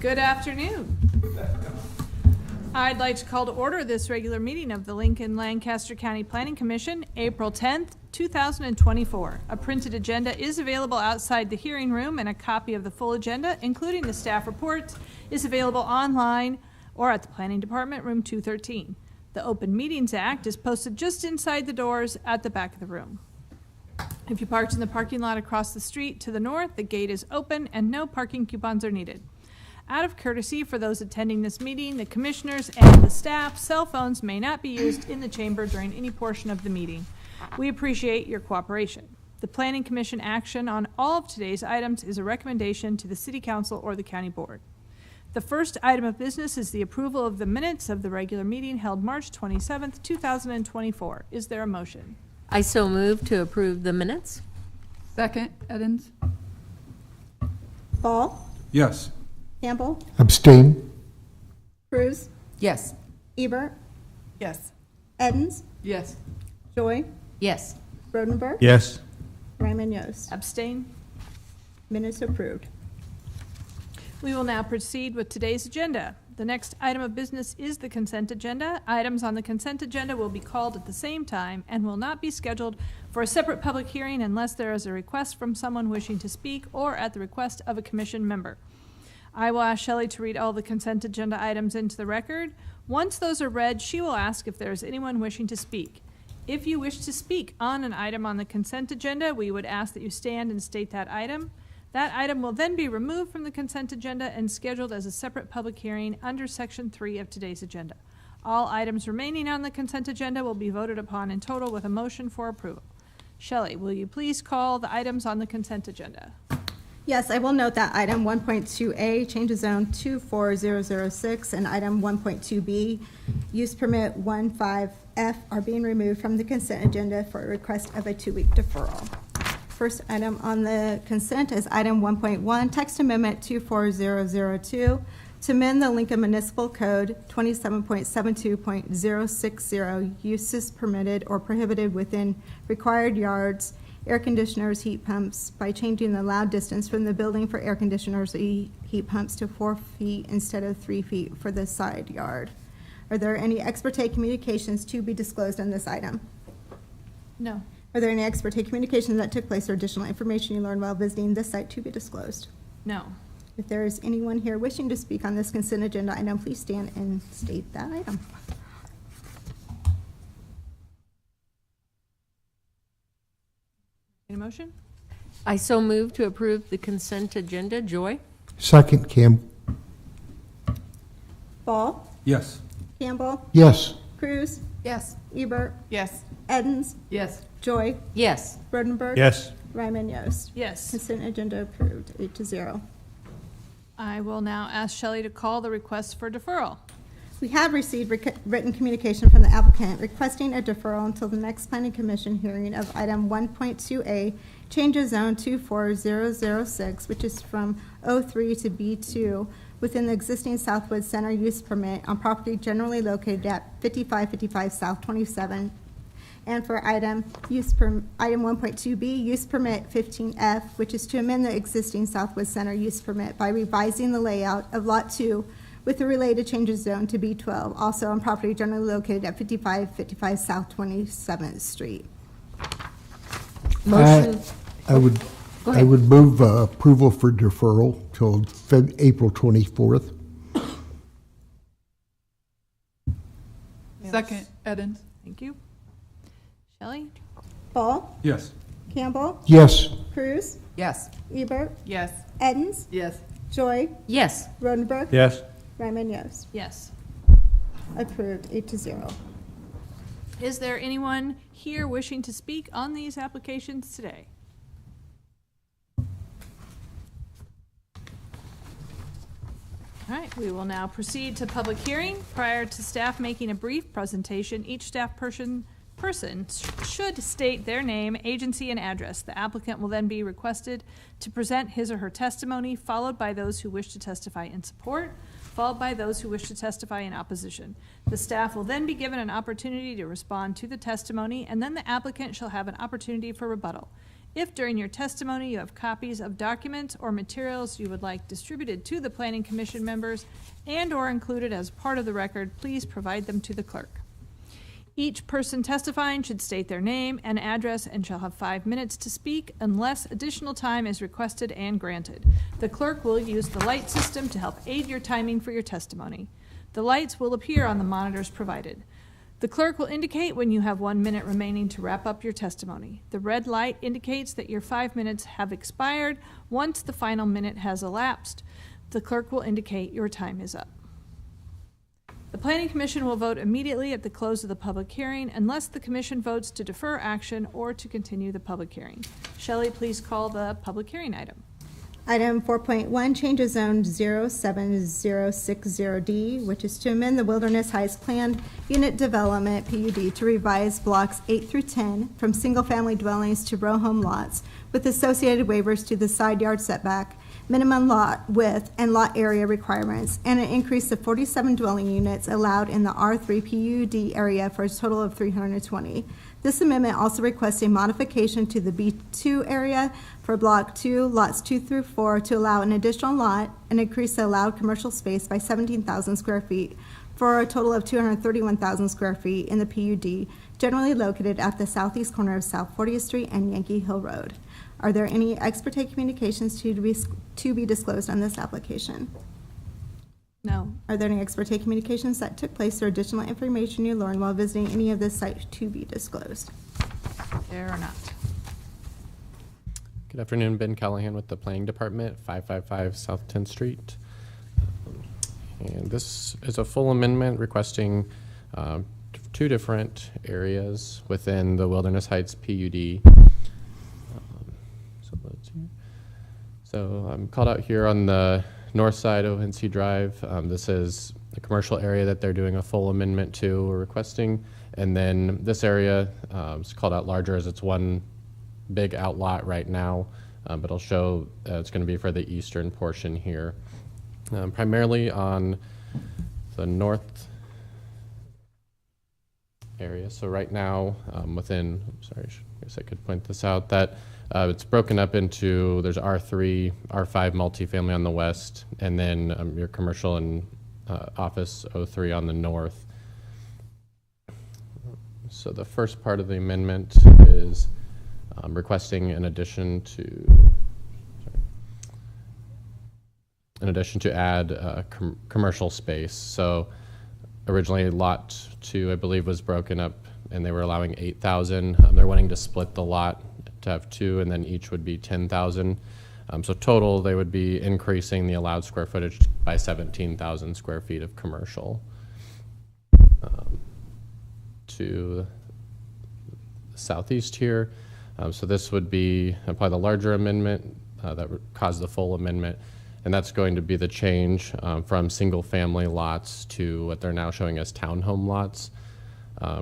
Good afternoon. I'd like to call to order this regular meeting of the Lancaster County Planning Commission, April 10th, 2024. A printed agenda is available outside the hearing room, and a copy of the full agenda, including the staff reports, is available online or at the Planning Department, room 213. The Open Meetings Act is posted just inside the doors at the back of the room. If you parked in the parking lot across the street to the north, the gate is open and no parking coupons are needed. Out of courtesy for those attending this meeting, the commissioners and the staff, cell phones may not be used in the chamber during any portion of the meeting. We appreciate your cooperation. The Planning Commission action on all of today's items is a recommendation to the City Council or the County Board. The first item of business is the approval of the minutes of the regular meeting held March 27th, 2024. Is there a motion? I so move to approve the minutes. Second, Edens. Ball, Yes. Campbell, Abstain. Cruz, Yes. Ebert, Yes. Edens, Yes. Joy, Yes. Rodenberg, Yes. Ryman Yost. Abstain? Minutes approved. We will now proceed with today's agenda. The next item of business is the consent agenda. Items on the consent agenda will be called at the same time and will not be scheduled for a separate public hearing unless there is a request from someone wishing to speak or at the request of a commission member. I will ask Shelley to read all the consent agenda items into the record. Once those are read, she will ask if there is anyone wishing to speak. If you wish to speak on an item on the consent agenda, we would ask that you stand and state that item. That item will then be removed from the consent agenda and scheduled as a separate public hearing under Section 3 of today's agenda. All items remaining on the consent agenda will be voted upon in total with a motion for approval. Shelley, will you please call the items on the consent agenda? Yes, I will note that item 1.2A, change of zone 24006, and item 1.2B, use permit 15F, are being removed from the consent agenda for a request of a 2-week deferral. First item on the consent is item 1.1, text amendment 24002, to amend the Lincoln Municipal Code 27.72.060, uses permitted or prohibited within required yards, air conditioners, heat pumps, by changing the allowed distance from the building for air conditioners, heat pumps to 4 feet instead of 3 feet for the side yard. Are there any ex parte communications to be disclosed on this item? No. Are there any ex parte communications that took place or additional information you learned while visiting this site to be disclosed? No. If there is anyone here wishing to speak on this consent agenda item, please stand and state that item. Any motion? I so move to approve the consent agenda. Joy? Second, Kim. Ball, Yes. Campbell, Yes. Cruz, Yes. Ebert, Yes. Edens, Yes. Joy, Yes. Rodenberg. Yes. Ryman Yost. Yes. Consent agenda approved, 8-0. I will now ask Shelley to call the request for deferral. We have received written communication from the applicant requesting a deferral until the next planning commission hearing of item 1.2A, change of zone 24006, which is from O3 to B2 within the existing Southwood Center use permit on property generally located at 5555 South 27. And for item 1.2B, use permit 15F, which is to amend the existing Southwood Center use permit by revising the layout of Lot 2 with the related changes zone to B12, also on property generally located at 5555 South 27th Street. Motion. I would, Go I ahead. would move approval for deferral till April 24th. Second, Edens. Thank you. Shelley? Ball, Yes. Campbell, Yes. Cruz, Yes. Ebert, Yes. Edens, Yes. Joy, Yes. Rodenberg. Yes. Ryman Yost. Yes. Approved, 8-0. Is there anyone here wishing to speak on these applications today? All right, we will now proceed to public hearing. Prior to staff making a brief presentation, each staff person should state their name, agency, and address. The applicant will then be requested to present his or her testimony, followed by those who wish to testify in support, followed by those who wish to testify in opposition. The staff will then be given an opportunity to respond to the testimony, and then the applicant shall have an opportunity for rebuttal. If during your testimony you have copies of documents or materials you would like distributed to the Planning Commission members and/or included as part of the record, please provide them to the clerk. Each person testifying should state their name and address and shall have 5 minutes to speak unless additional time is requested and granted. The clerk will use the light system to help aid your timing for your testimony. The lights will appear on the monitors provided. The clerk will indicate when you have 1 minute remaining to wrap up your testimony. The red light indicates that your 5 minutes have expired. Once the final minute has elapsed, the clerk will indicate your time is up. The Planning Commission will vote immediately at the close of the public hearing unless the Commission votes to defer action or to continue the public hearing. Shelley, please call the public hearing item. Item 4.1, change of zone 07060D, which is to amend the Wilderness Heights Planned Unit Development, PUD, to revise blocks 8 through 10 from single-family dwellings to row home lots with associated waivers to the side yard setback, minimum lot width and lot area requirements, and an increase of 47 dwelling units allowed in the R3 PUD area for a total of 320. This amendment also requests a modification to the B2 area for Block 2, lots 2 through 4, to allow an additional lot and increase the allowed commercial space by 17,000 square feet for a total of 231,000 square feet in the PUD, generally located at the southeast corner of South 40th Street and Yankee Hill Road. Are there any ex parte communications to be disclosed on this application? No. Are there any ex parte communications that took place or additional information you learned while visiting any of this site to be disclosed? There are not. Good afternoon, Ben Callahan with the Planning Department, 555 South 10th Street. And this is a full amendment requesting 2 different areas within the Wilderness Heights PUD. So I'm called out here on the north side of NC Drive. This is the commercial area that they're doing a full amendment to or requesting. And then this area is called out larger as it's one big outlot right now, but it'll show it's going to be for the eastern portion here. Primarily on the north area. So right now within, I guess I could point this out, that it's broken up into, there's R3, R5 multifamily on the west, and then your commercial and office 03 on the north. So the first part of the amendment is requesting in addition to add commercial space. So originally lot 2, I believe, was broken up and they were allowing 8,000. They're wanting to split the lot to have 2, and then each would be 10,000. So total, they would be increasing the allowed square footage by 17,000 square feet of commercial. To the southeast here, so this would be probably the larger amendment that would cause the full amendment, and that's going to be the change from single-family lots to what they're now showing as townhome lots.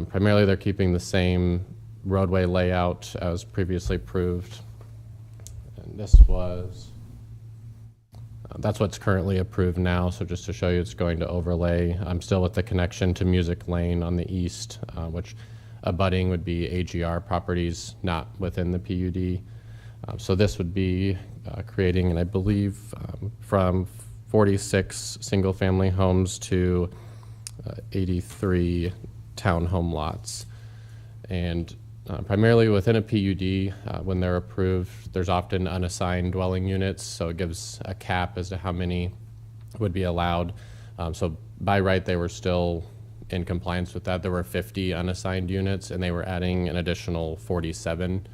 Primarily, they're keeping the same roadway layout as previously approved, and this was that's what's currently approved now. So just to show you, it's going to overlay. I'm still with the connection to Music Lane on the east, which abutting would be AGR properties not within the PUD. So this would be creating, and I believe from 46 single-family homes to 83 townhome lots, and primarily within a PUD, when they're approved, there's often unassigned dwelling units, so it gives a cap as to how many would be allowed. So by right, they were still in compliance with that. There were 50 unassigned units, and they were adding an additional 47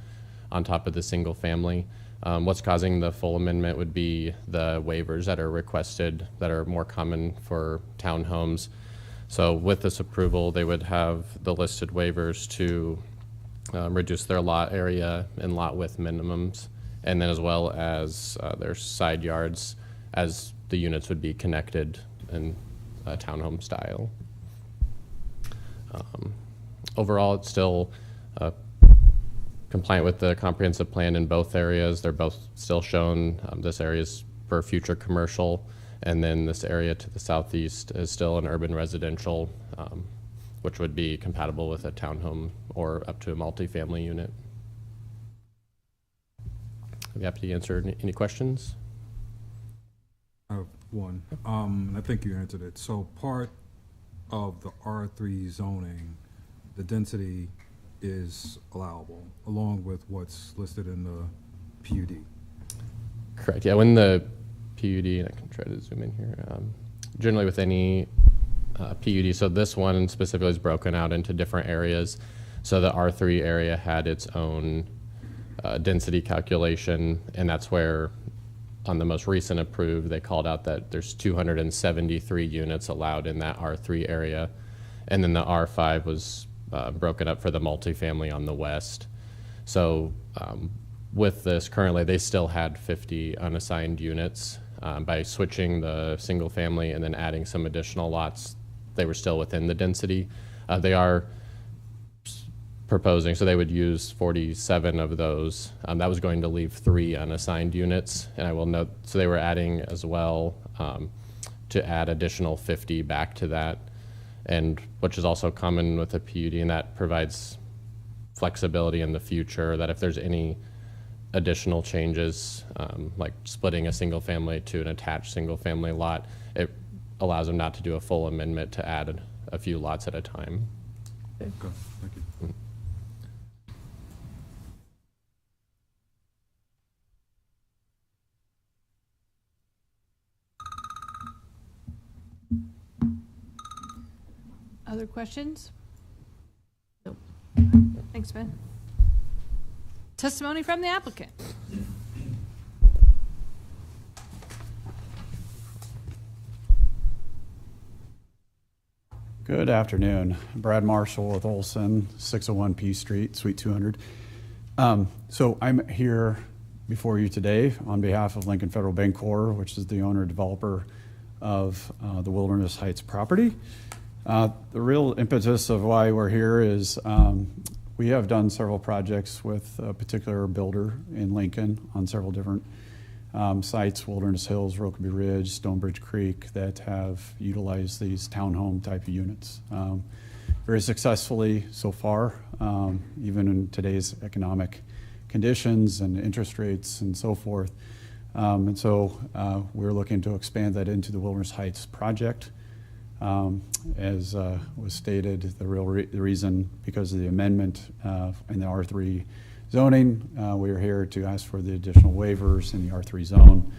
on top of the single family. What's causing the full amendment would be the waivers that are requested that are more common for townhomes. So with this approval, they would have the listed waivers to reduce their lot area and lot width minimums, and then as well as their side yards, as the units would be connected in a townhome style. Overall, it's still compliant with the comprehensive plan in both areas. They're both still shown. This area is for future commercial, and then this area to the southeast is still an urban residential, which would be compatible with a townhome or up to a multifamily unit. be happy to answer any questions. I have one. I think you answered it. So part of the R3 zoning, the density is allowable, along with what's listed in the PUD. Correct. Yeah, when the PUD, and I can try to zoom in here. Generally, with any PUD, so this one specifically is broken out into different areas. So the R3 area had its own density calculation, and that's where, on the most recent approved, they called out that there's 273 units allowed in that R3 area, and then the R5 was broken up for the multifamily on the west. So with this, currently they still had 50 unassigned units. By switching the single family and then adding some additional lots, they were still within the density. They are proposing, so they would use 47 of those. That was going to leave 3 unassigned units. And I will note, so they were adding as well to add additional 50 back to that, and which is also common with a PUD, and that provides flexibility in the future that if there's any additional changes, like splitting a single family to an attached single family lot, it allows them not to do a full amendment to add a few lots at a time. Okay, thank you. Other questions? Nope. Thanks, Ben. Testimony from the applicant. Good afternoon. Brad Marshall with Olson, 601 P Street, Suite 200. So I'm here before you today on behalf of Lincoln Federal Bancorp, which is the owner developer of the Wilderness Heights property. The real impetus of why we're here is we have done several projects with a particular builder in Lincoln on several different sites, Wilderness Hills, Rokeby Ridge, Stonebridge Creek, that have utilized these townhome type of units very successfully so far, even in today's economic conditions and interest rates and so forth. And so we're looking to expand that into the Wilderness Heights project. As was stated, the reason, because of the amendment in the R3 zoning, we are here to ask for the additional waivers in the R3 zone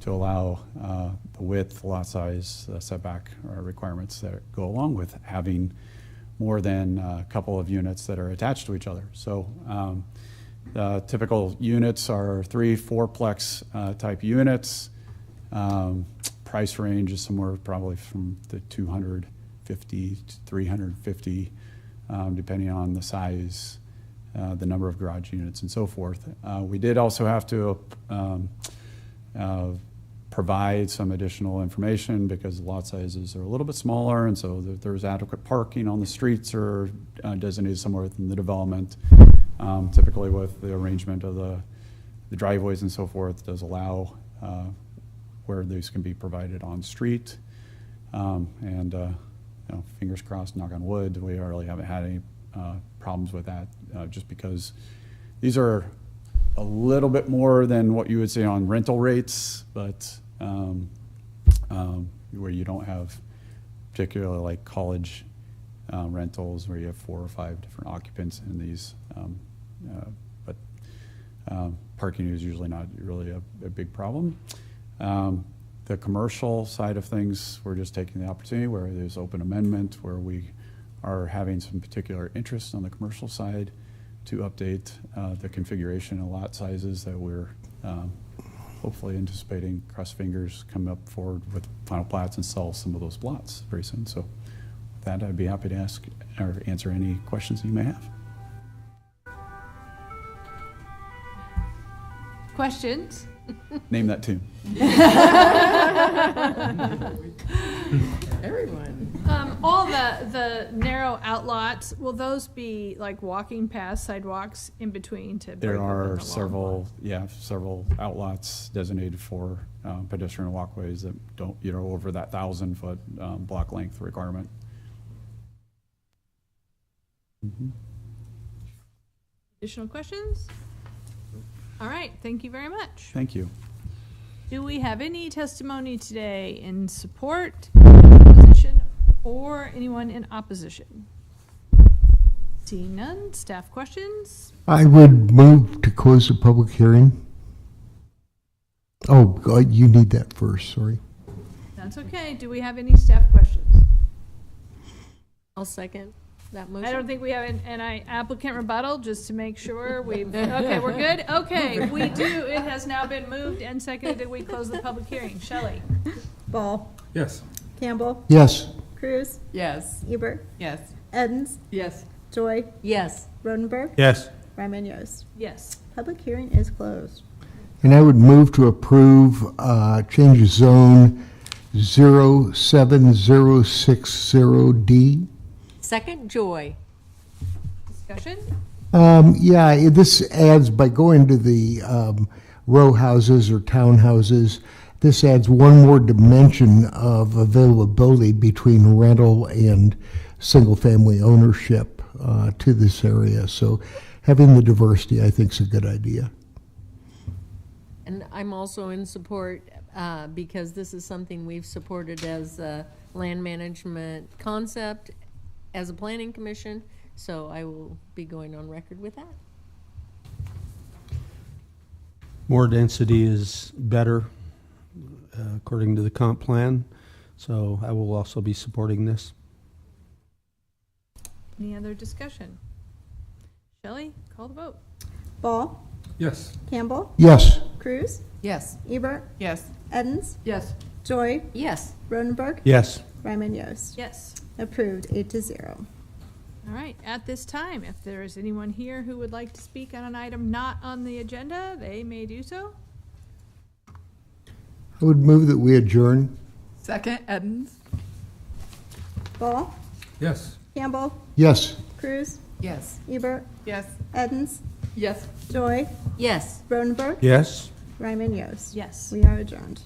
to allow the width, lot size, setback requirements that go along with having more than a couple of units that are attached to each other. So the typical units are 3-4plex type units. Price range is somewhere probably from the 250 to 350, depending on the size, the number of garage units, and so forth. We did also have to provide some additional information because the lot sizes are a little bit smaller, and so there's adequate parking on the streets or designated somewhere within the development. Typically with the arrangement of the driveways and so forth does allow where these can be provided on street. And fingers crossed, knock on wood, we really haven't had any problems with that, just because these are a little bit more than what you would see on rental rates, but where you don't have particularly like college rentals where you have 4 or 5 different occupants in these. But parking is usually not really a big problem. The commercial side of things, we're just taking the opportunity where there's open amendment, where we are having some particular interest on the commercial side to update the configuration and lot sizes that we're hopefully anticipating, cross fingers, come up forward with final plats and sell some of those lots very soon. So with that, I'd be happy to ask or answer any questions you may have. Questions? Name that tune. Everyone. All the narrow outlots, will those be like walking past sidewalks in between to break There up in the are long several outlots designated for pedestrian walkways that don't, over that 1,000-foot block length requirement. Additional questions? All right, thank you very much. Thank you. Do we have any testimony today in support, opposition, or anyone in opposition? Seeing none, staff questions? I would move to close the public hearing. Oh, God, you need that first, sorry. That's okay. Do we have any staff questions? I'll second that motion. I don't think we have an applicant rebuttal, just to make sure we've, okay, we're good? Okay, we do. It has now been moved and seconded that we close the public hearing. Shelley? Ball, Yes. Campbell, Yes. Cruz, Yes. Ebert, Yes. Edens, Yes. Joy, Yes. Rodenberg, Yes. Ryman Yost. Yes. Public hearing is closed. And I would move to approve change of zone 07060D. Second, Joy. Discussion? Yeah, this adds, by going to the row houses or townhouses, this adds one more dimension of availability between rental and single-family ownership to this area. So having the diversity, I think, is a good idea. And I'm also in support because this is something we've supported as a land management concept as a planning commission, so I will be going on record with that. More density is better, according to the comp plan, so I will also be supporting this. Any other discussion? Shelley, call the vote. Ball, Yes. Campbell, Yes. Cruz, Yes. Ebert, Yes. Edens, Yes. Joy, Yes. Rodenberg, Yes. Ryman Yost. Yes. Approved, 8-0. All right, at this time, if there is anyone here who would like to speak on an item not on the agenda, they may do so. I would move that we adjourn. Second, Edens. Ball, Yes. Campbell, Yes. Cruz, Yes. Ebert, Yes. Edens, Yes. Joy, Yes. Rodenberg, Yes. Ryman Yost. Yes. We are adjourned.